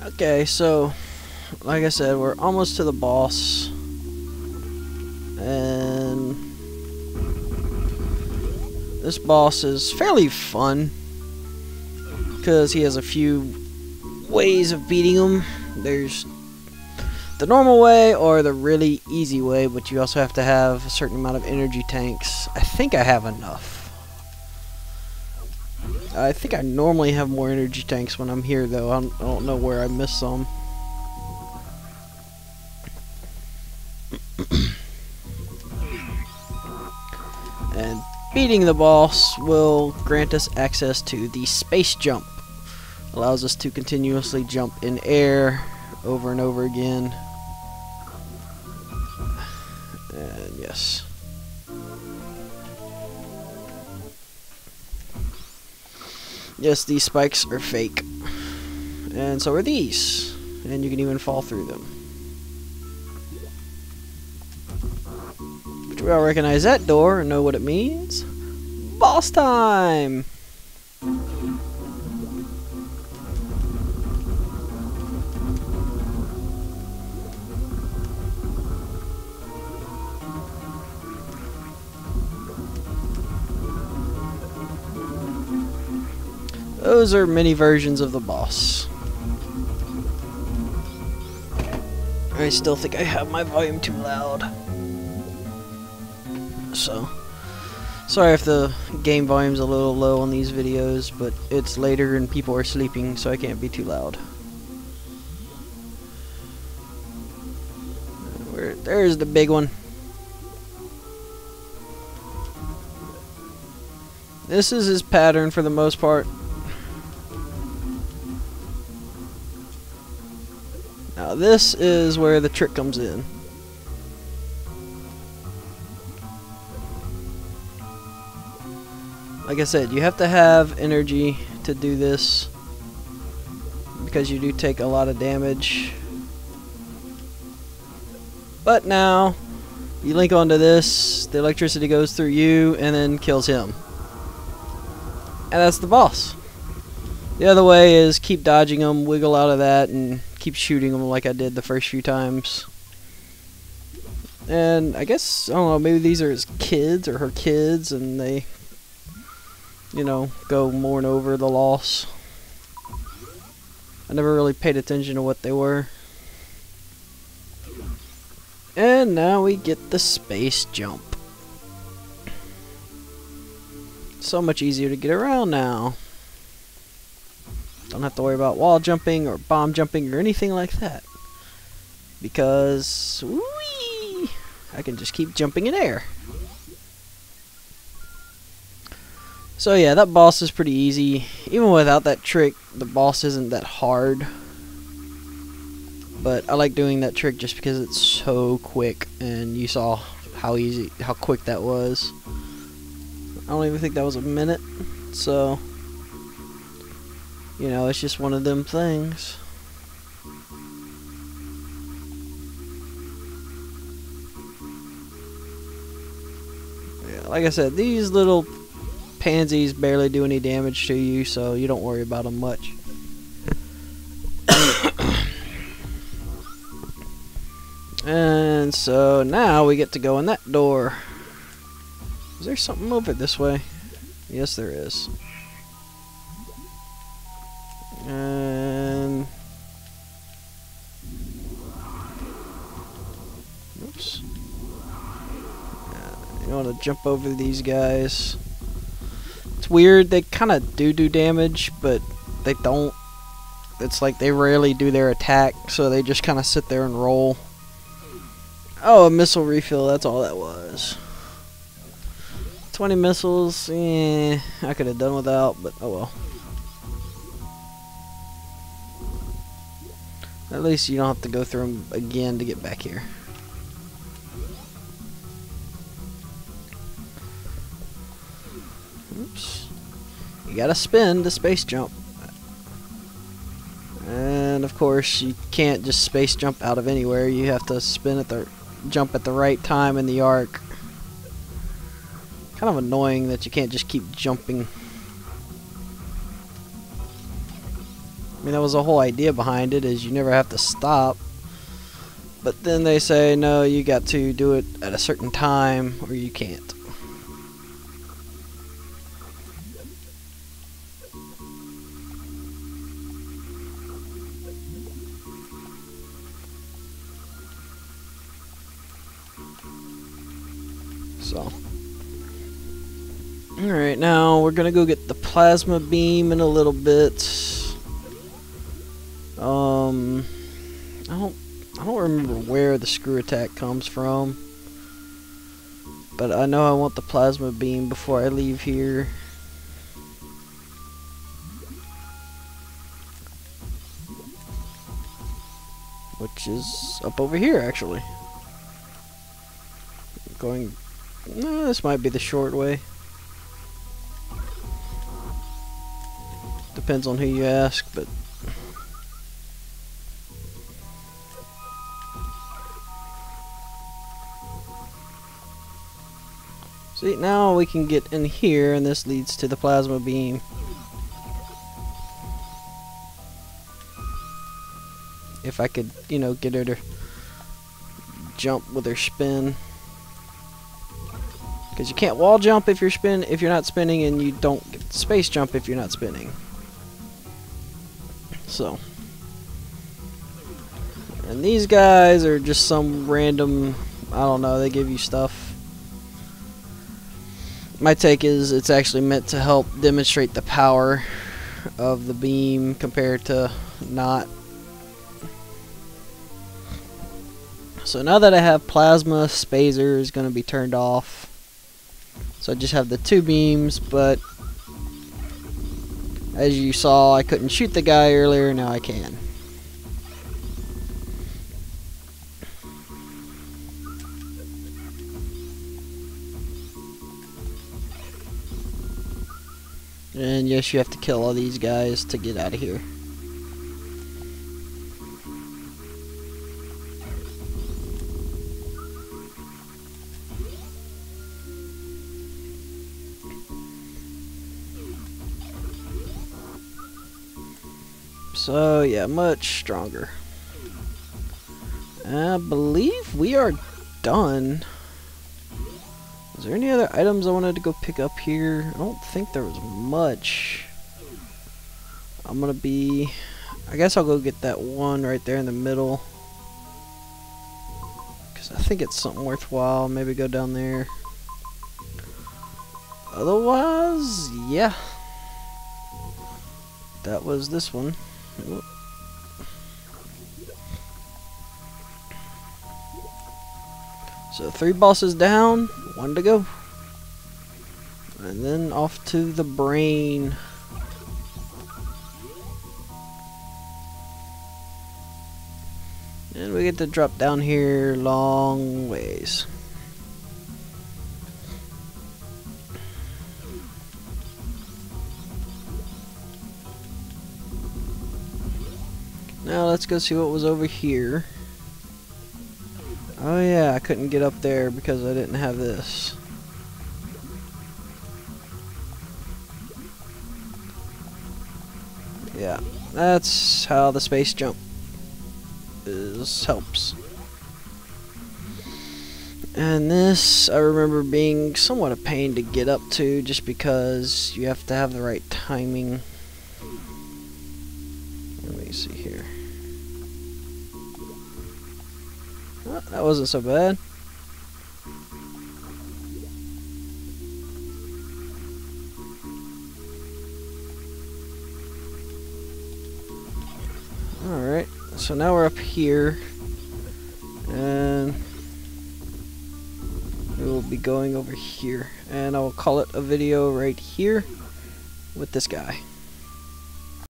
Okay, so like I said, we're almost to the boss, and this boss is fairly fun because he has a few ways of beating him. There's the normal way or the really easy way, but you also have to have a certain amount of energy tanks. I think I have enough. I think I normally have more energy tanks when I'm here, though. I don't know where I missed some. And beating the boss will grant us access to the space jump. Allows us to continuously jump in air over and over again. And yes. Yes, these spikes are fake. And so are these. And you can even fall through them. But we all recognize that door and know what it means. Boss time! Those are mini versions of the boss. I still think I have my volume too loud. So, sorry if the game volume's a little low on these videos, but it's later and people are sleeping, so I can't be too loud. There's the big one. This is his pattern for the most part. Now this is where the trick comes in. Like I said, you have to have energy to do this because you do take a lot of damage. But now you link onto this, the electricity goes through you and then kills him. And that's the boss. The other way is keep dodging them, wiggle out of that, and keep shooting them like I did the first few times. And I guess, I don't know, maybe these are his kids or her kids, and they, you know, go mourn over the loss. I never really paid attention to what they were. And now we get the space jump. So much easier to get around now. Don't have to worry about wall jumping or bomb jumping or anything like that. Because, whee, I can just keep jumping in air. So yeah, that boss is pretty easy. Even without that trick, the boss isn't that hard. But I like doing that trick just because it's so quick, and you saw how quick that was. I don't even think that was a minute, so you know, it's just one of them things. Yeah, like I said, these little pansies barely do any damage to you, so you don't worry about them much. And so now we get to go in that door. Is there something over this way? Yes, there is. And oops. You want to jump over these guys. It's weird, they kind of do damage, but they don't. It's like they rarely do their attack, so they just kind of sit there and roll. Oh, a missile refill, that's all that was. 20 missiles, I could have done without, but oh well. At least you don't have to go through them again to get back here. Oops. You gotta spin to space jump. And of course, you can't just space jump out of anywhere. You have to spin at the jump at the right time in the arc. Kind of annoying that you can't just keep jumping. mean, that was the whole idea behind it, is you never have to stop. But then they say, no, you got to do it at a certain time or you can't. So, alright, now we're gonna go get the plasma beam in a little bit. I don't remember where the screw attack comes from, but I know I want the plasma beam before I leave here. Which is up over here, actually. Going... this might be the short way. Depends on who you ask, but... see, now we can get in here, and this leads to the plasma beam. If I could, you know, get her to jump with her spin. Because you can't wall jump if you're not spinning, and you don't get space jump if you're not spinning. So, and these guys are just some random, I don't know, they give you stuff. My take is it's actually meant to help demonstrate the power of the beam compared to not. So now that I have plasma, spacer is going to be turned off. So I just have the two beams, but as you saw, I couldn't shoot the guy earlier, now I can. And yes, you have to kill all these guys to get out of here. So yeah, much stronger. I believe we are done. Is there any other items I wanted to go pick up here? I don't think there was much. I'm gonna be... I guess I'll go get that one right there in the middle. Because I think it's something worthwhile. Maybe go down there. Otherwise, yeah. That was this one. So 3 bosses down, 1 to go. And then off to the brain. And we get to drop down here long ways. Now let's go see what was over here. Oh yeah, I couldn't get up there because I didn't have this. Yeah, that's how the space jump helps. And this, I remember being somewhat a pain to get up to just because you have to have the right timing. Let me see here. Oh, that wasn't so bad. Alright, so now we're up here. And we will be going over here. And I will call it a video right here with this guy.